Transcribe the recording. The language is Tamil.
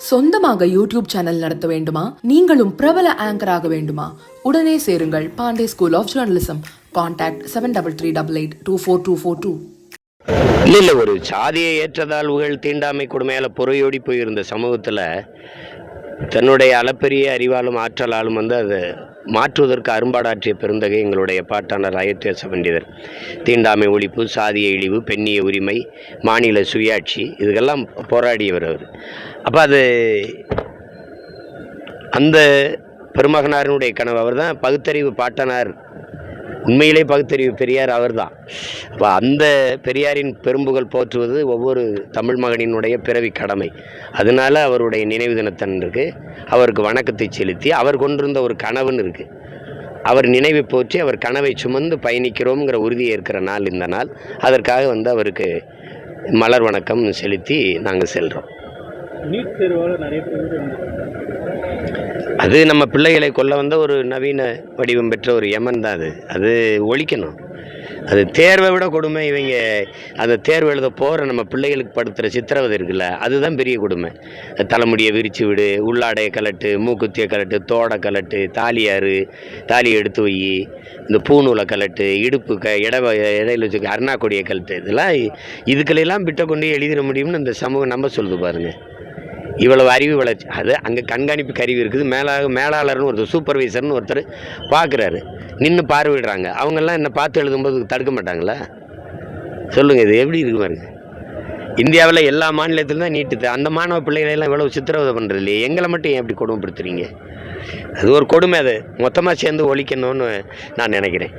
சொந்தமாக யூடியூப் சேனல் நடத்த வேண்டுமா? நீங்களும் பிரபல ஆங்கர் ஆக வேண்டுமா? உடனே சேருங்கள் Pandey school of journalism. Contact 7388242242. இல்லை ஒரு சாதியை ஏற்றதாழ்வுகள் தீண்டாமை கொடுமையால் புறையோடி போயிருந்த சமூகத்தில் தன்னுடைய அளப்பரிய அறிவாலும் ஆற்றலாலும் அதை மாற்றுவதற்கு அரும்பாடாற்றிய பெருந்தகை எங்களுடைய பாட்டாளர் அயோத்தியாச பண்டிதர். தீண்டாமை ஒழிப்பு, சாதிய இழிவு, பெண்ணிய உரிமை, மாநில சுயாட்சி இதுக்கெல்லாம் போராடியவர் அவர். அப்போ அது அந்த பெருமகனாரினுடைய கனவு. அவர் தான் பகுத்தறிவு பாட்டனார், உண்மையிலே பகுத்தறிவு பெரியார் அவர் தான். அப்போ அந்த பெரியாரின் பெரும்புகள் போற்றுவது ஒவ்வொரு தமிழ் மகனினுடைய பிறவி கடமை. அதனால அவருடைய நினைவு தினத்தன்றிருக்கு அவருக்கு வணக்கத்தை செலுத்தி, அவர் கொண்டிருந்த ஒரு கனவுன்னு இருக்குது, அவர் நினைவை போற்றி அவர் கனவை சுமந்து பயணிக்கிறோங்கிற உறுதியை இருக்கிற நாள் இந்த நாள். அதற்காக அவருக்கு மலர் வணக்கம் செலுத்தி நாங்கள் செல்கிறோம். நீட் தேர்வால் நிறைய பேர் அது நம்ம பிள்ளைகளை கொல்ல வந்த ஒரு நவீன வடிவம் பெற்ற ஒரு யமன் தான். அது ஒழிக்கணும். அது தேர்வை விட கொடுமை இவங்க அந்த தேர்வு எழுத போகிற நம்ம பிள்ளைகளுக்கு படுத்துகிற சித்திரவதை இருக்குல்ல, அதுதான் பெரிய கொடுமை. தலைமுடியை விரித்து விடு, உள்ளாடைய கலட்டு, மூக்குத்திய கலட்டு, தோடை கலட்டு, தாலியை எடுத்து வை, இந்த பூநூலை கலட்டு, இடுப்பு இடையில வச்சு அருணாக்கொடியை கலட்டு, இதுக்கெல்லாம் விட்ட கொண்டு எழுதிட முடியும்னு இந்த சமூகம் நம்ப சொல்லுது பாருங்கள். இவ்வளவு அறிவு வளர்ச்சி. அது அங்கே கண்காணிப்பு கருவி இருக்குது. மேலாளர்னு ஒருத்தர், சூப்பர்வைசர்னு ஒருத்தர் பார்க்குறாரு, நின்று பார்வையிடுறாங்க. அவங்கெல்லாம் என்ன பார்த்து எழுதும்போது தடுக்க மாட்டாங்களா? சொல்லுங்கள், இது எப்படி இருக்கு பாருங்க. இந்தியாவில் எல்லா மாநிலத்திலும் தான் நீட்டுது. அந்த மாணவ பிள்ளைகளெல்லாம் இவ்வளவு சித்திரவதை பண்ணுறது இல்லையே, எங்களை மட்டும் ஏன் எப்படி கொடுமைப்படுத்துறீங்க? அது ஒரு கொடுமை. அது மொத்தமாக சேர்ந்து ஒழிக்கணும்னு நான் நினைக்கிறேன்.